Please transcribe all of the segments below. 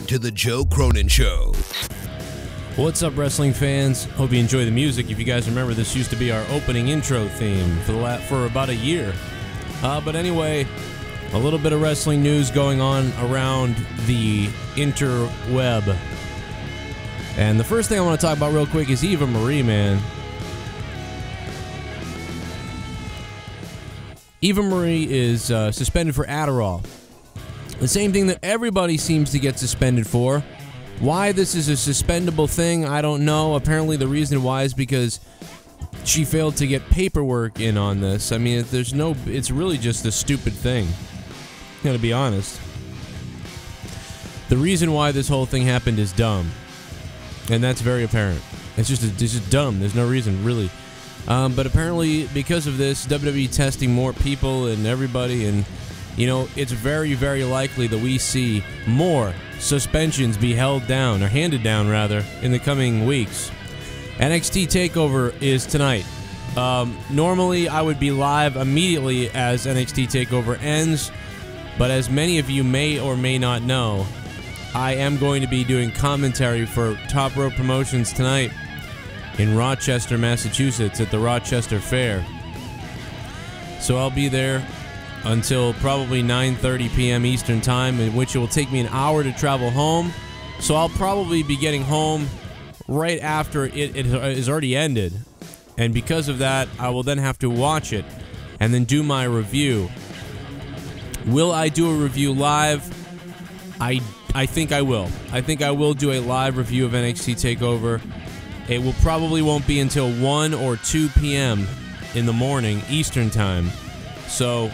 to the Joe Cronin Show. What's up, wrestling fans? Hope you enjoy the music. If you guys remember, this used to be our opening intro theme for about a year. But anyway, a little bit of wrestling news going on around the interweb. And the first thing I want to talk about real quick is Eva Marie, man. Eva Marie is suspended for Adderall. The same thing that everybody seems to get suspended for. Why this is a suspendable thing, I don't know. Apparently the reason why is because she failed to get paperwork in on this. I mean, it's really just a stupid thing. I'm gonna be honest. The reason why this whole thing happened is dumb. And that's very apparent. It's just dumb. There's no reason, really. But apparently, because of this, WWE testing more people and everybody, and you know, it's very, very likely that we see more suspensions be held down, or handed down, rather, in the coming weeks. NXT TakeOver is tonight. Normally, I would be live immediately as NXT TakeOver ends, but as many of you may or may not know, I am going to be doing commentary for Top Rope Promotions tonight in Rochester, Massachusetts at the Rochester Fair. So I'll be there until probably 9:30 p.m. Eastern Time, in which it will take me an hour to travel home. So I'll probably be getting home right after it is already ended. And because of that, I will then have to watch it and then do my review. Will I do a review live? I think I will. I think I will do a live review of NXT TakeOver. It probably won't be until 1 or 2 p.m. in the morning, Eastern Time. So,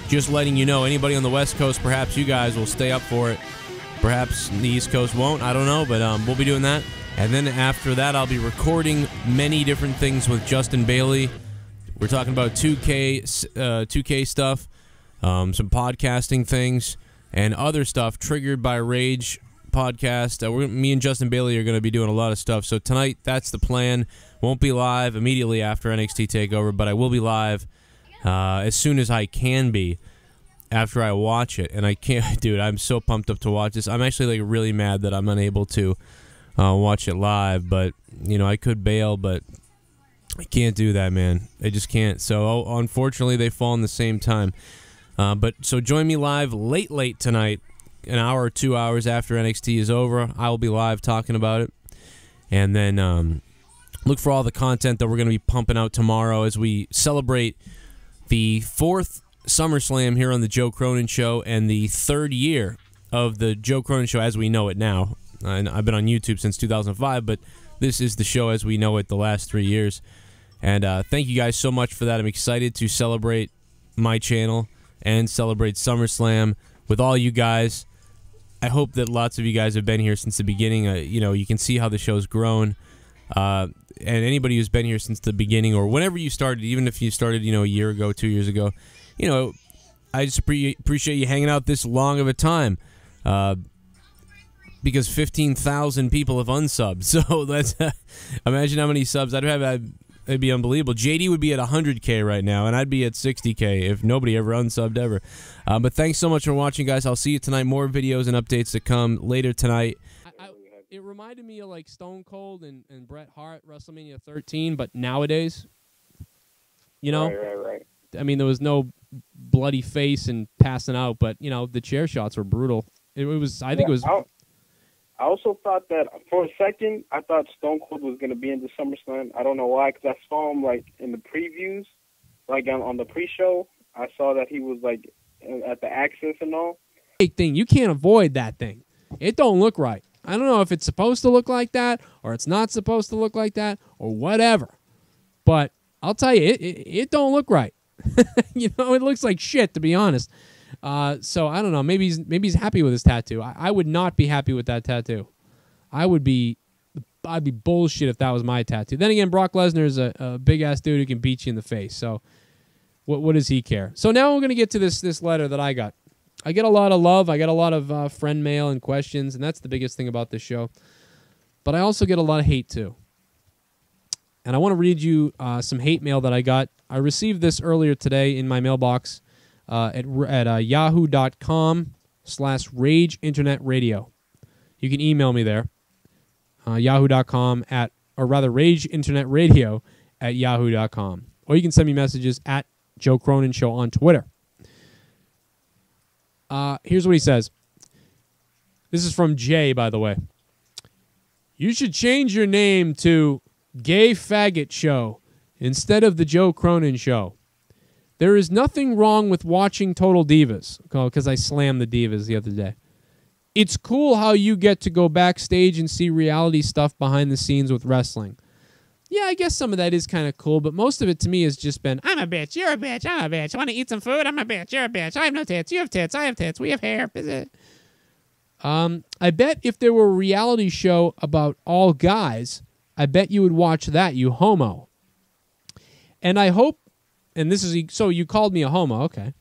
just letting you know, anybody on the West Coast, perhaps you guys will stay up for it. Perhaps the East Coast won't, I don't know, but we'll be doing that. And then after that, I'll be recording many different things with Justin Bailey. We're talking about 2K stuff, some podcasting things, and other stuff triggered by Rage podcast. Me and Justin Bailey are going to be doing a lot of stuff. So tonight, that's the plan. Won't be live immediately after NXT TakeOver, but I will be live as soon as I can be after I watch it. And I can't, dude, I'm so pumped up to watch this. I'm actually like really mad that I'm unable to watch it live, but you know, I could bail, but I can't do that, man. I just can't. So unfortunately, they fall in the same time. But so join me live late tonight, an hour or 2 hours after NXT is over. I will be live talking about it. And then look for all the content that we're going to be pumping out tomorrow as we celebrate the 4th SummerSlam here on the Joe Cronin Show and the 3rd year of the Joe Cronin Show as we know it now. And I've been on YouTube since 2005, but this is the show as we know it the last 3 years. And thank you guys so much for that. I'm excited to celebrate my channel and celebrate SummerSlam with all you guys. I hope that lots of you guys have been here since the beginning. You know, you can see how the show's grown. And anybody who's been here since the beginning or whenever you started, even if you started, you know, a year ago, 2 years ago, you know, I just appreciate you hanging out this long of a time. Because 15,000 people have unsubbed. So that's imagine how many subs I'd have. It'd be unbelievable. JD would be at 100K right now, and I'd be at 60K if nobody ever unsubbed ever. But thanks so much for watching, guys. I'll see you tonight. More videos and updates to come later tonight. It reminded me of like Stone Cold and Bret Hart, WrestleMania 13, but nowadays, you know? Right. I mean, there was no bloody face and passing out, but, you know, the chair shots were brutal. It was, I think it was... I also thought that for a second, I thought Stone Cold was going to be in the SummerSlam. I don't know why, because I saw him like in the previews, like on the pre-show. I saw that he was like at the Access and all. Big thing, you can't avoid that thing. It don't look right. I don't know if it's supposed to look like that or it's not supposed to look like that or whatever. But I'll tell you, it don't look right. You know, it looks like shit, to be honest. So I don't know. Maybe he's happy with his tattoo. I would not be happy with that tattoo. I'd be bullshit if that was my tattoo. Then again, Brock Lesnar is a big ass dude who can beat you in the face. So what does he care? So now we're gonna get to this letter that I got. I get a lot of love. I get a lot of friend mail and questions, and that's the biggest thing about this show. But I also get a lot of hate too. And I want to read you some hate mail that I got. I received this earlier today in my mailbox at yahoo.com/rageinternetradio. you can email me there. Yahoo.com or rather rageinternetradio@yahoo.com. Or you can send me messages at Joe Cronin Show on Twitter. Here's what he says. This is from Jay, by the way. You should change your name to Gay Faggot Show instead of the Joe Cronin Show. There is nothing wrong with watching Total Divas, because I slammed the Divas the other day. It's cool how you get to go backstage and see reality stuff behind the scenes with wrestling. Yeah, I guess some of that is kind of cool, but most of it to me has just been, I'm a bitch, you're a bitch, I'm a bitch. I want to eat some food, I'm a bitch, you're a bitch. I have no tits, you have tits, I have tits, we have hair. I bet if there were a reality show about all guys, I bet you would watch that, you homo. And I hope, and this is, so you called me a homo, okay.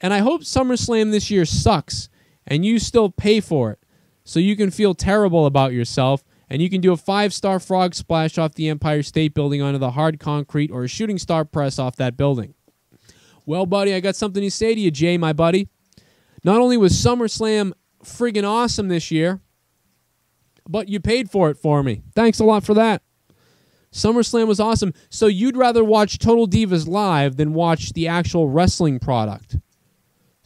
And I hope SummerSlam this year sucks, and you still pay for it, so you can feel terrible about yourself, and you can do a 5-star frog splash off the Empire State Building onto the hard concrete, or a shooting star press off that building. Well, buddy, I got something to say to you, Jay, my buddy. Not only was SummerSlam friggin' awesome this year, but you paid for it for me. Thanks a lot for that. SummerSlam was awesome. So you'd rather watch Total Divas live than watch the actual wrestling product.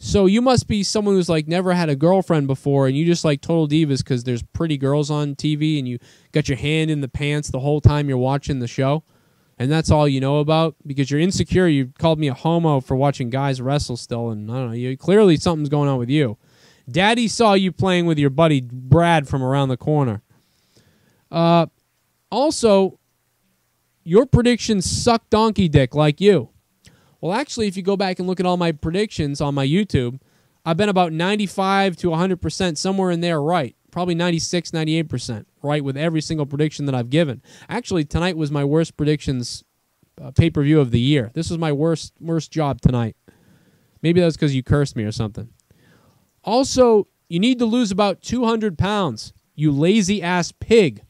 So you must be someone who's like never had a girlfriend before, and you just like Total Divas because there's pretty girls on TV, and you got your hand in the pants the whole time you're watching the show, and that's all you know about because you're insecure. You called me a homo for watching guys wrestle still, and I don't know. Clearly something's going on with you. Daddy saw you playing with your buddy Brad from around the corner. Also, your predictions suck donkey dick like you. Well, actually, if you go back and look at all my predictions on my YouTube, I've been about 95 to 100%, somewhere in there right. Probably 96, 98% right with every single prediction that I've given. Actually, tonight was my worst predictions pay-per-view of the year. This was my worst job tonight. Maybe that was because you cursed me or something. Also, you need to lose about 200 pounds, you lazy-ass pig.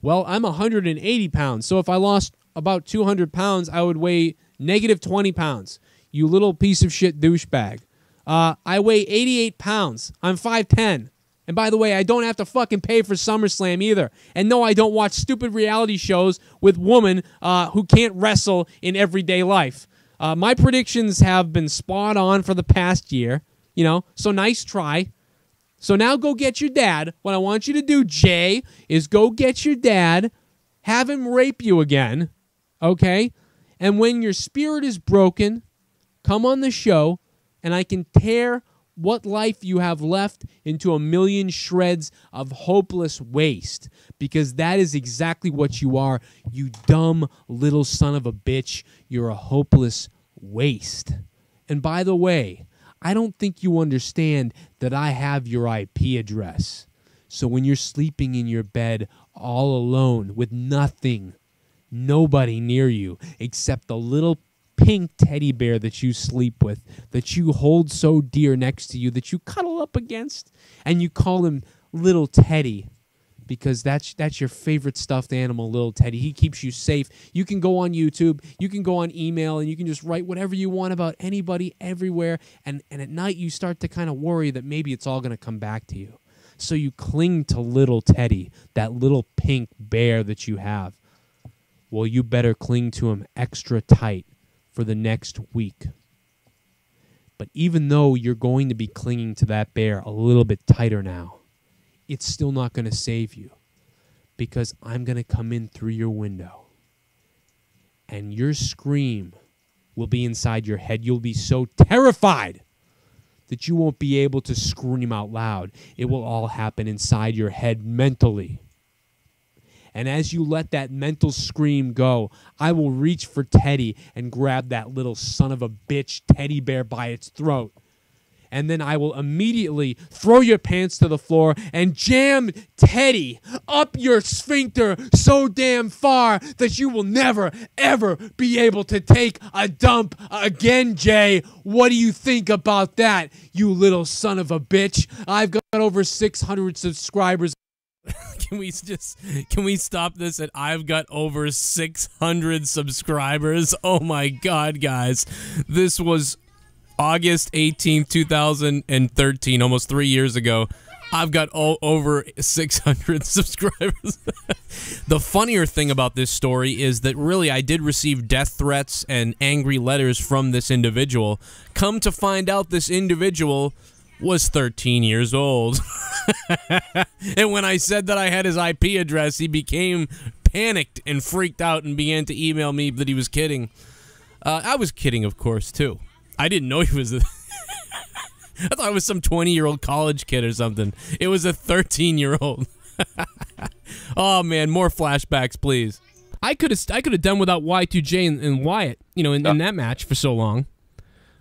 Well, I'm 180 pounds, so if I lost about 200 pounds, I would weigh negative 20 pounds. You little piece of shit douchebag. I weigh 88 pounds. I'm 5'10". And by the way, I don't have to fucking pay for SummerSlam either. And no, I don't watch stupid reality shows with women who can't wrestle in everyday life. My predictions have been spot on for the past year. You know, so nice try. So now go get your dad. What I want you to do, Jay, is go get your dad, have him rape you again. Okay? And when your spirit is broken, come on the show, and I can tear what life you have left into a million shreds of hopeless waste. Because that is exactly what you are, you dumb little son of a bitch. You're a hopeless waste. And by the way, I don't think you understand that I have your IP address. So when you're sleeping in your bed all alone with nothing, nobody near you except the little pink teddy bear that you sleep with, that you hold so dear next to you, that you cuddle up against, and you call him Little Teddy because that's your favorite stuffed animal, Little Teddy. He keeps you safe. You can go on YouTube, you can go on email, and you can just write whatever you want about anybody everywhere, and at night you start to kind of worry that maybe it's all going to come back to you. So you cling to Little Teddy, that little pink bear that you have. Well, you better cling to him extra tight for the next week. But even though you're going to be clinging to that bear a little bit tighter now, it's still not going to save you, because I'm going to come in through your window, and your scream will be inside your head. You'll be so terrified that you won't be able to scream out loud. It will all happen inside your head mentally. And as you let that mental scream go, I will reach for Teddy and grab that little son of a bitch teddy bear by its throat. And then I will immediately throw your pants to the floor and jam Teddy up your sphincter so damn far that you will never, ever be able to take a dump again, Jay. What do you think about that, you little son of a bitch? I've got over 600 subscribers. Can we stop this at I've got over 600 subscribers? Oh my God, guys. This was August 18th, 2013, almost 3 years ago. I've got over 600 subscribers. The funnier thing about this story is that really I did receive death threats and angry letters from this individual. Come to find out, this individual was 13 years old. And when I said that I had his IP address, he became panicked and freaked out and began to email me that he was kidding. I was kidding, of course, too. I didn't know he was a... I thought it was some 20-year-old college kid or something. It was a 13-year-old. Oh, man, more flashbacks, please. I could have done without Y2J and Wyatt, you know, in that match for so long.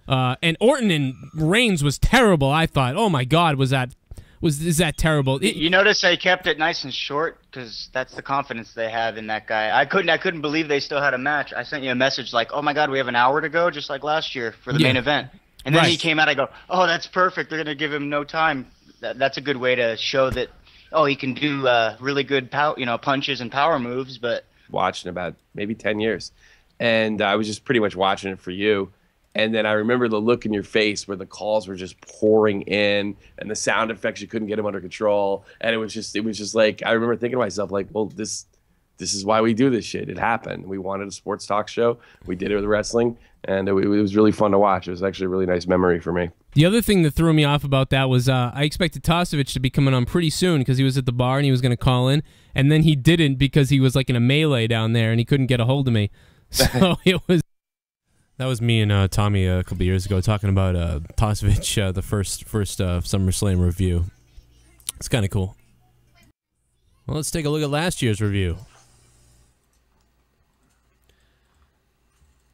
And Orton and Reigns was terrible, I thought. Oh, my God, is that terrible? You notice they kept it nice and short because that's the confidence they have in that guy. I couldn't believe they still had a match. I sent you a message like, oh, my God, we have an hour to go, just like last year for the main event. And then he came out, I go, oh, that's perfect. They're going to give him no time. That's a good way to show that, oh, he can do really good punches and power moves. But watching about maybe 10 years. And I was just pretty much watching it for you. And then I remember the look in your face where the calls were just pouring in and the sound effects, you couldn't get them under control. And it was just like, I remember thinking to myself, like, well, this is why we do this shit. It happened. We wanted a sports talk show. We did it with wrestling. And it was really fun to watch. It was actually a really nice memory for me. The other thing that threw me off about that was I expected Tosevich to be coming on pretty soon because he was at the bar and he was going to call in. And then he didn't because he was like in a melee down there and he couldn't get a hold of me. So it was... That was me and Tommy a couple years ago talking about Tosevich, the first SummerSlam review. It's kind of cool. Well, let's take a look at last year's review.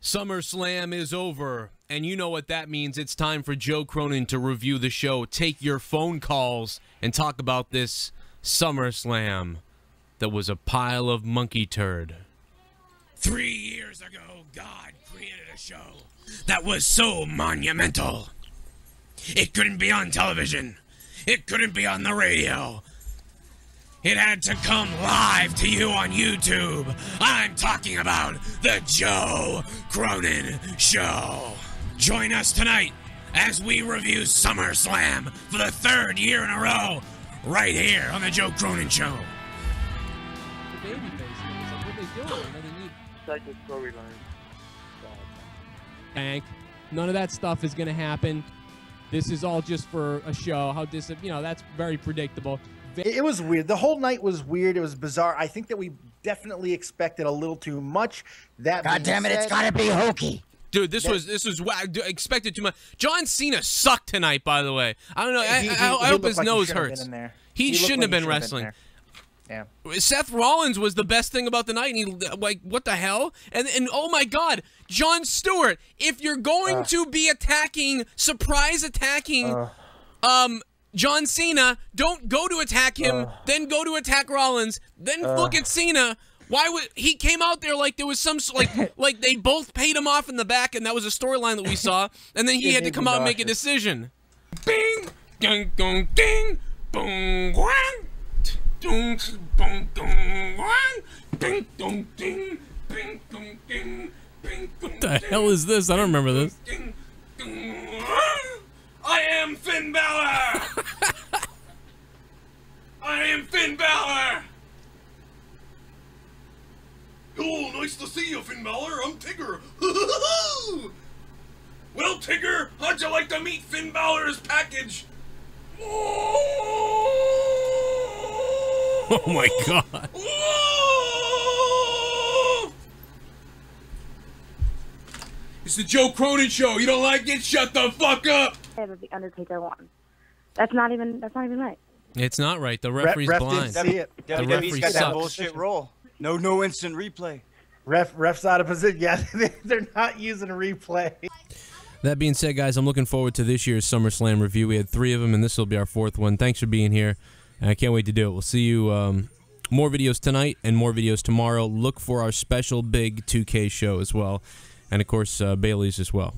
SummerSlam is over, and you know what that means. It's time for Joe Cronin to review the show, take your phone calls, and talk about this SummerSlam that was a pile of monkey turd. 3 years ago, God created a show that was so monumental. It couldn't be on television. It couldn't be on the radio. It had to come live to you on YouTube. I'm talking about the Joe Cronin Show. Join us tonight as we review SummerSlam for the 3rd year in a row, right here on the Joe Cronin Show. Hank, none of that stuff is going to happen. This is all just for a show. That's very predictable. It was weird. The whole night was weird. It was bizarre. I think that we definitely expected a little too much. That God damn it, it's gotta be hokey. Dude, this was wow. I expected too much. John Cena sucked tonight, by the way. I don't know. I hope his nose hurts. He shouldn't have been wrestling. Yeah. Seth Rollins was the best thing about the night, and he, like, what the hell? And oh my God, Jon Stewart, if you're going to be surprise attacking, John Cena, don't go to attack him, then go to attack Rollins, then look at Cena. Why would he came out there like there was some like they both paid him off in the back, and that was a storyline that we saw, and then he had to come out and make a decision. Bing, ding, ding, ding, boom, wang. What the hell is this? I don't remember this. I am Finn Balor! I am Finn Balor! Oh, nice to see you, Finn Balor. I'm Tigger. Well, Tigger, how'd you like to meet Finn Balor's package? Oh my God. It's the Joe Cronin Show. You don't like it? Shut the fuck up. The Undertaker won. That's not even right. It's not right. The referee's blind. Didn't see it. WWE's got that bullshit rule. No instant replay. Ref's out of position. Yeah, they're not using a replay. That being said, guys, I'm looking forward to this year's SummerSlam review. We had 3 of them, and this will be our 4th one. Thanks for being here. I can't wait to do it. We'll see you more videos tonight and more videos tomorrow. Look for our special big 2K show as well. And, of course, Bailey's as well.